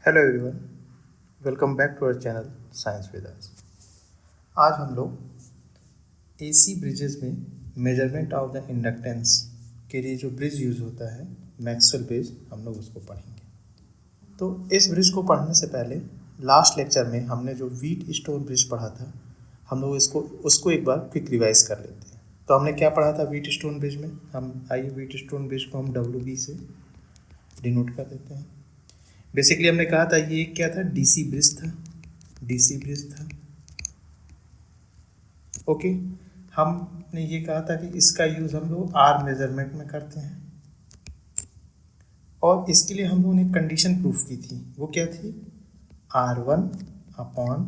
Hello everyone, welcome back to our channel science with us. आज हम लोग AC bridges में मेजरमेंट ऑफ द इंडक्टेंस के लिए जो ब्रिज यूज़ होता है मैक्सवेल ब्रिज, हम लोग उसको पढ़ेंगे। तो इस ब्रिज को पढ़ने से पहले लास्ट लेक्चर में हमने जो व्हीट स्टोन ब्रिज पढ़ा था, हम लोग उसको एक बार क्विक रिवाइज कर लेते हैं। तो हमने क्या पढ़ा था व्हीट स्टोन ब्रिज में? आइए व्हीट स्टोन ब्रिज को हम WB से डिनोट कर देते हैं। बेसिकली हमने कहा था ये क्या था, डीसी ब्रिज था। ओके, हमने ये कहा था कि इसका यूज़ हम लोग आर मेजरमेंट में करते हैं और इसके लिए हम लोगों ने कंडीशन प्रूफ की थी। वो क्या थी? R1 upon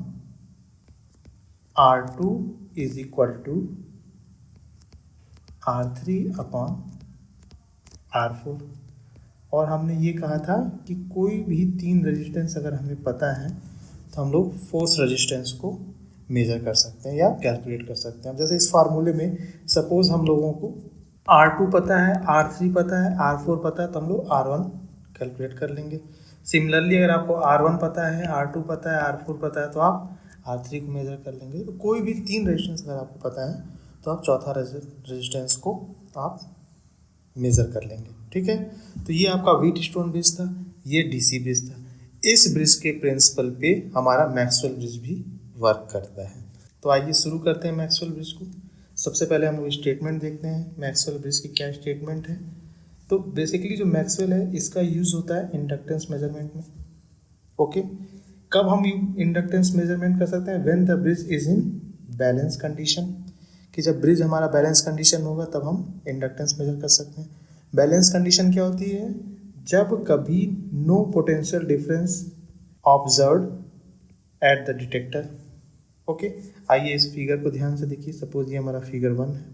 R2 is equal to R3 upon R4। और हमने ये कहा था कि कोई भी तीन रेजिस्टेंस अगर हमें पता है तो हम लोग फोर्स रेजिस्टेंस को मेजर कर सकते हैं या कैलकुलेट कर सकते हैं। जैसे इस फार्मूले में सपोज हम लोगों को R2 पता है, R3 पता है, R4 पता है, तो हम लोग R1 कैलकुलेट कर लेंगे। सिमिलरली अगर आपको R1 पता है, R2 पता है, R4 पता है, तो आप R3 को मेजर कर लेंगे। तो कोई भी तीन रेजिस्टेंस अगर आपको पता है तो आप चौथा रेजिस्टेंस को आप मेजर कर लेंगे। ठीक है, तो ये आपका व्हीट स्टोन ब्रिज था, ये डीसी ब्रिज था। इस ब्रिज के प्रिंसिपल पे हमारा मैक्सवेल ब्रिज भी वर्क करता है। तो आइए शुरू करते हैं मैक्सवेल ब्रिज को। सबसे पहले हम लोग स्टेटमेंट देखते हैं मैक्सवेल ब्रिज की क्या स्टेटमेंट है। तो बेसिकली जो मैक्सवेल है इसका यूज़ होता है इंडक्टेंस मेजरमेंट में। ओके, कब हम इंडक्टेंस मेजरमेंट कर सकते हैं? When the bridge is in balance condition, कि जब ब्रिज हमारा बैलेंस कंडीशन होगा तब हम इंडक्टेंस मेजर कर सकते हैं। बैलेंस कंडीशन क्या होती है? जब कभी no potential difference observe at the detector. Okay, आइए इस फिगर को ध्यान से देखिए। सपोज ये हमारा फिगर 1 है,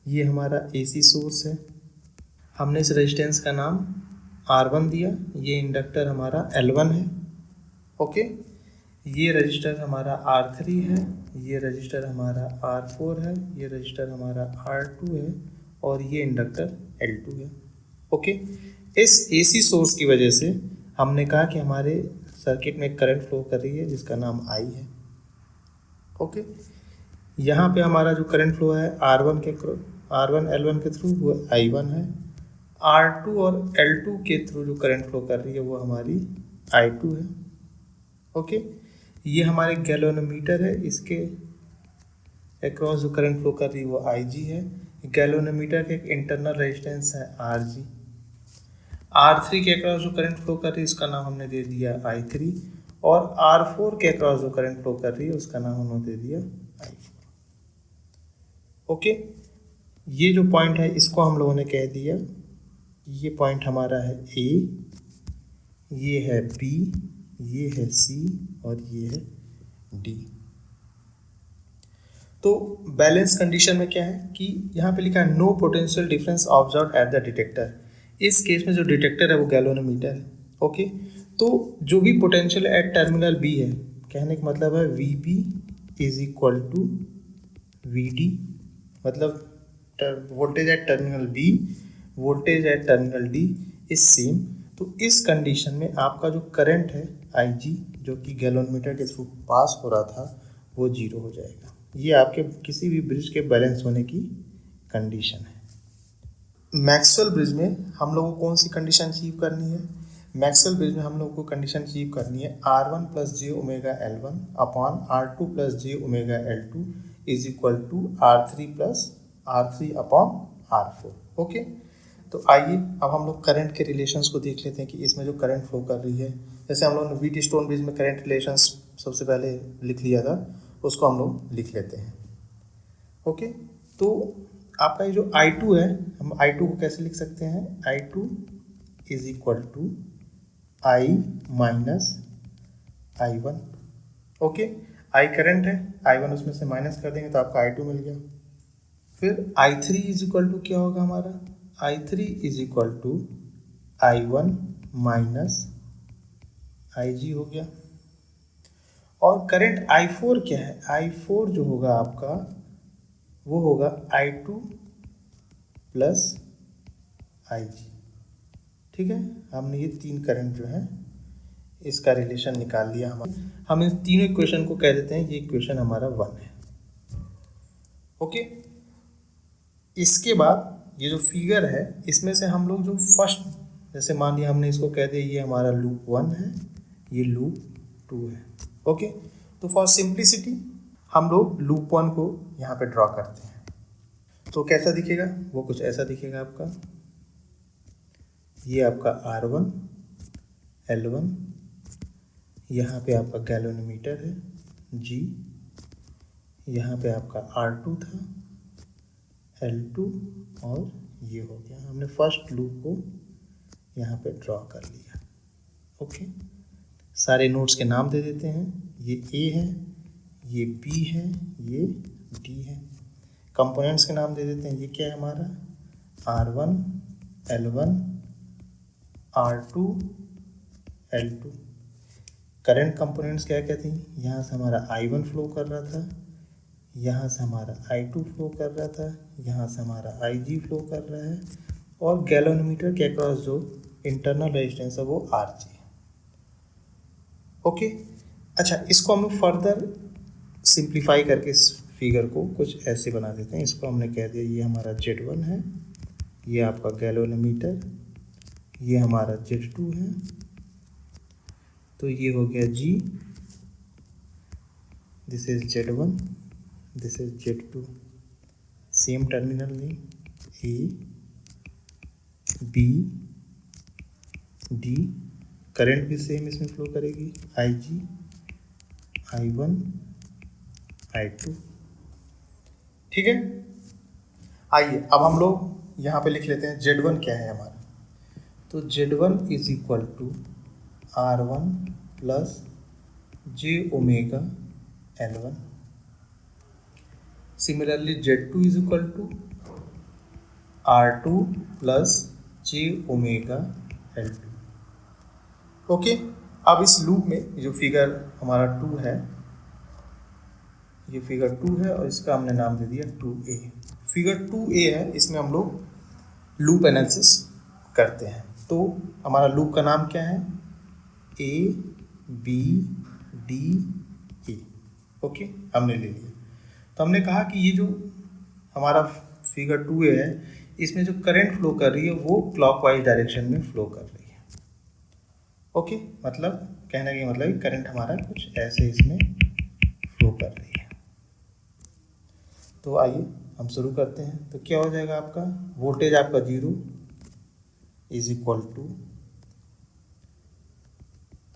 ये हमारा AC सोर्स है। हमने इस रेजिस्टेंस का नाम R1 दिया, ये इंडक्टर हमारा L1 है। ओके, ये रजिस्टर हमारा R3 है, ये रजिस्टर हमारा R4 है, ये रजिस्टर हमारा R2 है और ये इंडक्टर L2 है। ओके, इस AC सोर्स की वजह से हमने कहा कि हमारे सर्किट में करंट फ्लो कर रही है जिसका नाम I है। ओके, यहाँ पे हमारा जो करंट फ्लो है R1 L1 के थ्रू वो I1 है, R2 और L2 के थ्रू जो करंट फ्लो कर रही है वो हमारी I2 है। ओके, ये हमारे गैल्वेनोमीटर है, इसके अक्रॉस जो करंट फ्लो कर रही है वो IG है। गैल्वेनोमीटर के एक इंटरनल रेजिस्टेंस है RG। R3 के अक्रॉस जो करंट फ्लो कर रही है उसका नाम हमने दे दिया I3 और R4 के अक्रॉस जो करंट फ्लो कर रही है उसका नाम हमने दे दिया I4। ओके, ये जो पॉइंट है इसको हम लोगों ने कह दिया, ये पॉइंट हमारा है A, ये है B, ये है C और ये है D। तो बैलेंस कंडीशन में क्या है कि यहाँ पे लिखा है no potential difference observe at the detector. इस केस में जो डिटेक्टर है वो गैल्वेनोमीटर है। ओके, तो जो भी पोटेंशियल एट टर्मिनल B है, कहने का मतलब है VB is equal to VD, मतलब voltage at terminal B voltage at terminal D is same. तो इस कंडीशन में आपका जो करंट है IG जो कि गैल्वेनोमीटर के थ्रू पास हो रहा था वो 0 हो जाएगा। ये आपके किसी भी ब्रिज के बैलेंस होने की कंडीशन है। मैक्सवेल ब्रिज में हम लोगों को कौन सी कंडीशन अचीव करनी है? मैक्सवेल ब्रिज में हम लोगों को कंडीशन अचीव करनी है R1 plus J omega L1 upon R2 plus J omega L2 is equal to R3 plus R3 upon R4। Okay, तो आइए अब हम लोग करंट के रिलेशंस को देख लेते हैं कि इसमें जो करंट फ्लो कर रही है। जैसे हम लोग ने व्हीट स्टोन ब्रिज में करंट रिलेशंस सबसे पहले लिख लिया था, उसको हम लोग लिख लेते हैं। ओके, तो आपका ये जो I2 है, हम I2 को कैसे लिख सकते हैं? I2 is equal to I minus I1। Okay, I current है, I1 उसमें से माइनस कर देंगे तो आपका I2 मिल गया। फिर I3 इज इक्वल टू क्या होगा हमारा? I3 is equal to I1 minus IG हो गया। और करंट I4 क्या है? I4 जो होगा आपका वो होगा I2 प्लस IG। ठीक है, हमने ये तीन करंट जो है इसका रिलेशन निकाल लिया हम इन तीनों इक्वेशन को कह देते हैं ये इक्वेशन हमारा 1 है। ओके, इसके बाद ये जो फिगर है इसमें से हम लोग जो फर्स्ट, जैसे मान लिया हमने इसको कह दिया ये हमारा लूप 1 है, ये लूप 2 है। ओके, तो फॉर सिंप्लिसिटी हम लोग लूप 1 को यहाँ पे ड्रॉ करते हैं। तो कैसा दिखेगा, वो कुछ ऐसा दिखेगा आपका। ये आपका R1 L1, यहाँ पे आपका गैलोमीटर है G, यहाँ पे आपका R2 था L2, और ये हो गया, हमने फर्स्ट लूप को यहाँ पे ड्रॉ कर लिया। ओके, सारे नोड्स के नाम दे देते हैं, ये A है, ये B है, ये D है। कंपोनेंट्स के नाम दे देते हैं, ये क्या है हमारा R1 L1 R2 L2। Current components क्या क्या थी, यहाँ से हमारा I1 फ्लो कर रहा था, यहाँ से हमारा I2 फ्लो कर रहा था, यहाँ से हमारा IG फ्लो कर रहा है, और गैलोमीटर के अक्रॉस जो इंटरनल रेजिस्टेंस है वो RG है। ओके, अच्छा, इसको हम लोग फर्दर सिंप्लीफाई करके इस फिगर को कुछ ऐसे बना देते हैं। इसको हमने कह दिया ये हमारा Z1 है, ये आपका गैलोमीटर, ये हमारा Z2 है, तो ये हो गया G, this is Z1, this is Z2, same terminal name A B D, current भी सेम इसमें फ्लो करेगी IG I1 I2। ठीक है, आइए अब हम लोग यहाँ पे लिख लेते हैं Z1 क्या है हमारा। तो Z1 is equal to R1 plus J omega L1। Similarly Z2 is equal to R2 plus J omega L2। Okay, अब इस लूप में जो फिगर हमारा 2 है, ये फिगर 2 है और इसका हमने नाम दे दिया 2A। फिगर 2A है, इसमें हम लोग लूप एनालिसिस करते हैं। तो हमारा लूप का नाम क्या है, A B D A। Okay, हमने ले लिया। तो हमने कहा कि ये जो हमारा फिगर 2A है, इसमें जो करंट फ्लो कर रही है वो क्लॉकवाइज डायरेक्शन में फ्लो कर रही है। ओके, मतलब कहने का मतलब करंट हमारा कुछ ऐसे इसमें फ्लो कर रही है। तो आइए हम शुरू करते हैं। तो क्या हो जाएगा आपका, वोल्टेज आपका 0 is equal to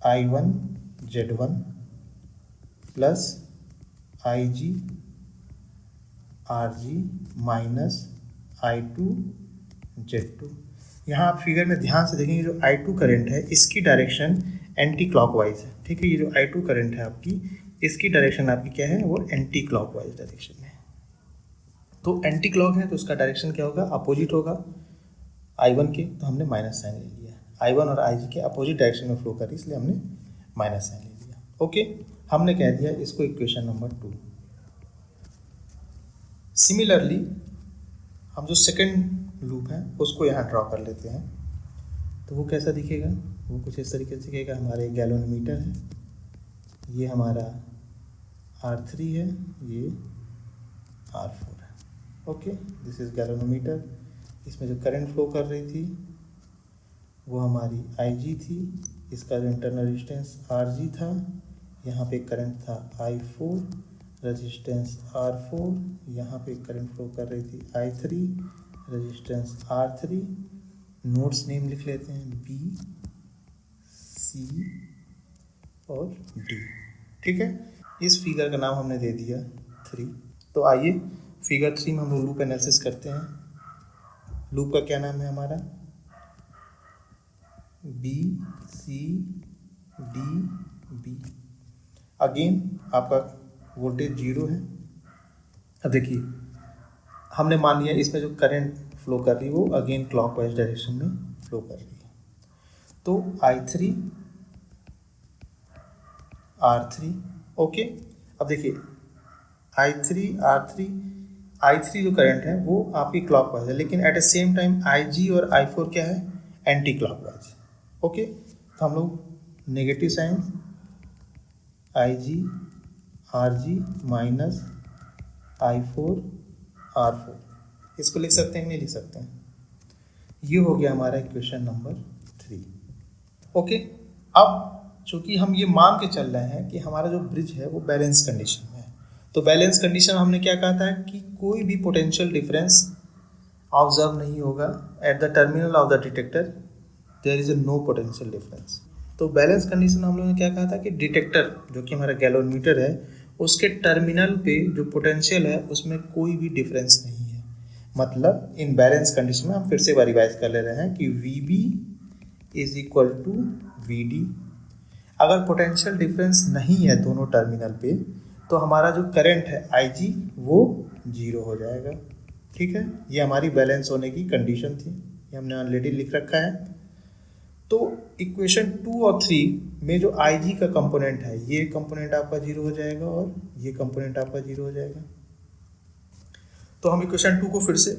I1 Z1 plus IG RG minus I2 Z2। यहाँ आप फिगर में ध्यान से देखेंगे, जो I2 करंट है इसकी डायरेक्शन एंटी क्लॉकवाइज है। ठीक है, ये जो I2 करंट है आपकी, इसकी डायरेक्शन आपकी क्या है, वो एंटी क्लॉकवाइज डायरेक्शन है। तो एंटी क्लॉक है तो उसका डायरेक्शन क्या होगा, अपोजिट होगा I1 के, तो हमने माइनस साइन ले लिया। I1 और IG के अपोजिट डायरेक्शन में फ्लो कर रही, इसलिए हमने माइनस साइन ले लिया। ओके, हमने कह दिया इसको इक्वेशन नंबर 2। सिमिलरली हम जो सेकंड लूप है उसको यहाँ ड्रॉ कर लेते हैं। तो वो कैसा दिखेगा, वो कुछ इस तरीके से दिखेगा। हमारे गैलोमीटर है, ये हमारा R3 है, ये R4 है। Okay, this is galvanometer. इसमें जो करंट फ्लो कर रही थी वो हमारी IG थी, इसका जो इंटरनल रेजिस्टेंस RG था, यहाँ पे करंट था I4, रेजिस्टेंस R4, यहाँ पे करंट फ्लो कर रही थी I3, resistance R3। Nodes name लिख लेते हैं B C और D। ठीक है, इस फिगर का नाम हमने दे दिया 3। तो आइए फिगर 3 में हम लोग लूप एनालिसिस करते हैं। लूप का क्या नाम है हमारा, B C D B। Again आपका वोल्टेज 0 है। अब देखिए, हमने मान लिया इसमें जो करंट फ्लो कर रही है वो अगेन क्लॉकवाइज डायरेक्शन में फ्लो कर रही है। तो I3 R3। ओके, अब देखिए I3 जो करंट है वो आपकी क्लॉकवाइज है, लेकिन at the same time IG और I4 क्या है, एंटी क्लॉकवाइज। ओके, तो हम लोग negative sign I G R G minus I four R four. इसको लिख सकते हैं नहीं लिख सकते हैं? ये हो गया हमारा इक्वेशन नंबर 3। ओके, अब चूंकि हम ये मान के चल रहे हैं कि हमारा जो ब्रिज है वो बैलेंस कंडीशन में है, तो बैलेंस कंडीशन हमने क्या कहा था कि कोई भी पोटेंशियल डिफरेंस ऑब्जर्व नहीं होगा at the terminal of the detector, there is a no potential difference. तो बैलेंस कंडीशन हम लोगों ने क्या कहा था कि डिटेक्टर जो कि हमारा गैलोमीटर है उसके टर्मिनल पे जो पोटेंशियल है उसमें कोई भी डिफरेंस नहीं है। मतलब इन बैलेंस कंडीशन में हम फिर से रिवाइज कर ले रहे हैं कि V B is equal to V D. अगर पोटेंशियल डिफरेंस नहीं है दोनों टर्मिनल पे तो हमारा जो करंट है आई जी वो जीरो हो जाएगा। ठीक है, ये हमारी बैलेंस होने की कंडीशन थी, ये हमने ऑलरेडी लिख रखा है। तो इक्वेशन 2 और 3 में जो आई जी का कंपोनेंट है ये कंपोनेंट आपका जीरो हो जाएगा और ये कंपोनेंट आपका जीरो हो जाएगा। तो हम इक्वेशन 2 को फिर से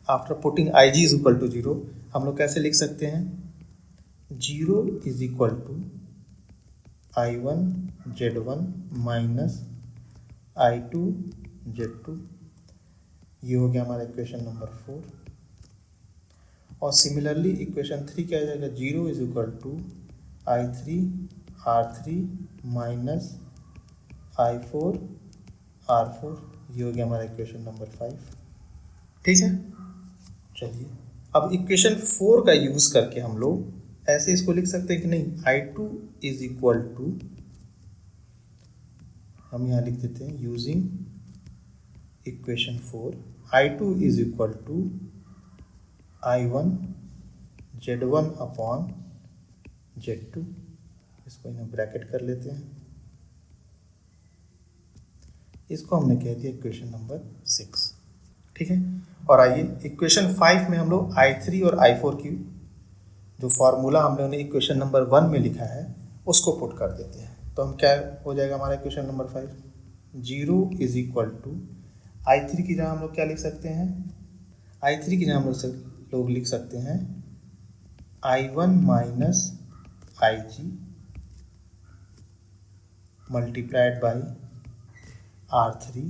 after putting I G is equal to zero हम लोग कैसे लिख सकते हैं? Zero is equal to I one Z one minus I two Z two. ये हो गया हमारा इक्वेशन नंबर 4। और सिमिलरली इक्वेशन 3 क्या आ जाएगा? Zero is equal to I three R three minus I four R four. ये हो गया हमारा इक्वेशन नंबर 5। ठीक है, चलिए अब इक्वेशन 4 का यूज करके हम लोग ऐसे इसको लिख सकते हैं कि नहीं, I two is equal to, हम यहाँ लिख देते हैं using equation 4, I two is equal to I one Z one upon Z two. इसको इन्हें ब्रैकेट कर लेते हैं, इसको हमने कह दिया इक्वेशन नंबर 6। ठीक है, और आइए इक्वेशन 5 में हम लोग I3 और I4 की जो फार्मूला हम लोगों ने इक्वेशन नंबर 1 में लिखा है उसको पुट कर देते हैं। तो हम क्या हो जाएगा हमारा equation number 5? Zero is equal to I3 की जगह हम लोग क्या लिख सकते हैं? I3 की जगह हम लोग लिख सकते हैं I1 minus I G multiplied by R3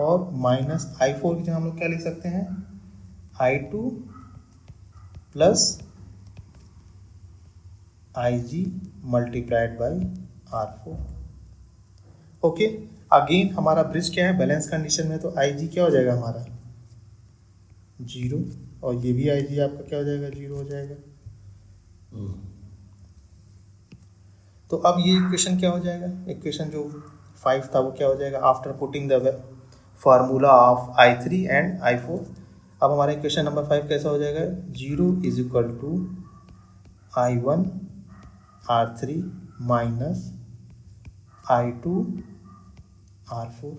और माइनस I4 की जगह हम लोग क्या लिख सकते हैं? I2 plus I G multiplied by R4। Okay, again हमारा ब्रिज क्या है? बैलेंस कंडीशन में, तो आई जी क्या हो जाएगा हमारा? जीरो, और ये भी आई जी आपका क्या हो जाएगा? जीरो हो जाएगा। तो अब ये इक्वेशन क्या हो जाएगा? इक्वेशन जो 5 था वो क्या हो जाएगा? After putting the formula of I3 and I4, अब हमारा इक्वेशन नंबर 5 कैसा हो जाएगा? Zero is equal to I1 R3 minus I2 R4।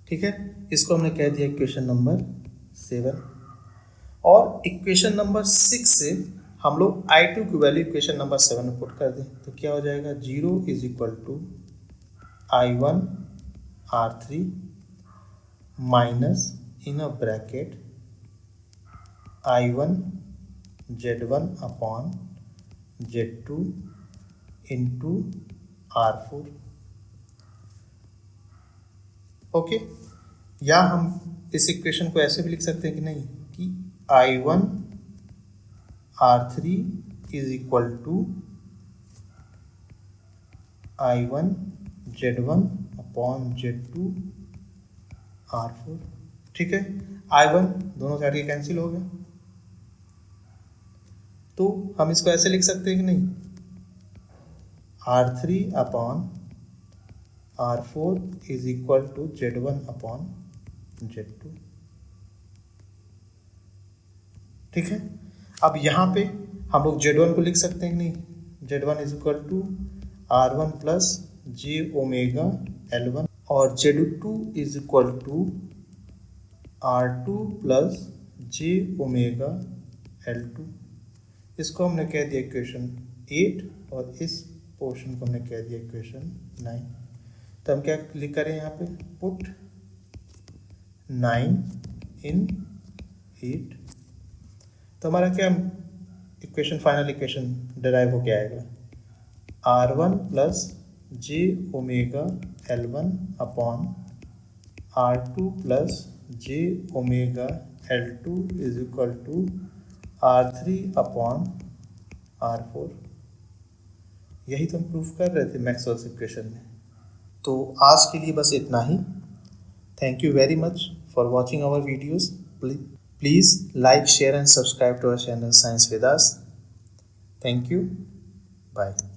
ठीक है, इसको हमने कह दिया इक्वेशन नंबर 7। और इक्वेशन नंबर 6 से हम लोग I2 की वैल्यू इक्वेशन नंबर 7 में पुट कर दें तो क्या हो जाएगा? Zero is equal to I1 R3 minus in a bracket I1 Z1 upon Z2 into R4। Okay, या हम इस इक्वेशन को ऐसे भी लिख सकते हैं कि नहीं कि I1 R3 is equal to I1 Z1 upon Z2 R4। ठीक है, I1 दोनों साइड के कैंसिल हो गए, तो हम इसको ऐसे लिख सकते हैं कि नहीं, R3 upon R4 is equal to Z1 upon Z2। ठीक है, अब यहाँ पे हम लोग Z1 को लिख सकते हैं कि नहीं, Z1 is equal to R1 plus J omega L1 और Z2 is equal to R2 plus J omega L2। इसको हमने कह दिया इक्वेशन 8 और इस पोर्शन को हमने कह दिया इक्वेशन 9। तो हम क्या लिख करें यहाँ पे? पुट 9 इन 8। तो हमारा क्या इक्वेशन फाइनल इक्वेशन डिराइव हो क्या आएगा, R1 plus J omega L1 upon R2 plus J omega L2 is equal to R3 upon R4। यही तो हम प्रूफ कर रहे थे मैक्सवेल्स इक्वेशन में। तो आज के लिए बस इतना ही। Thank you very much for watching our videos. Please like, share and subscribe to our channel Science with Us. Thank you. Bye.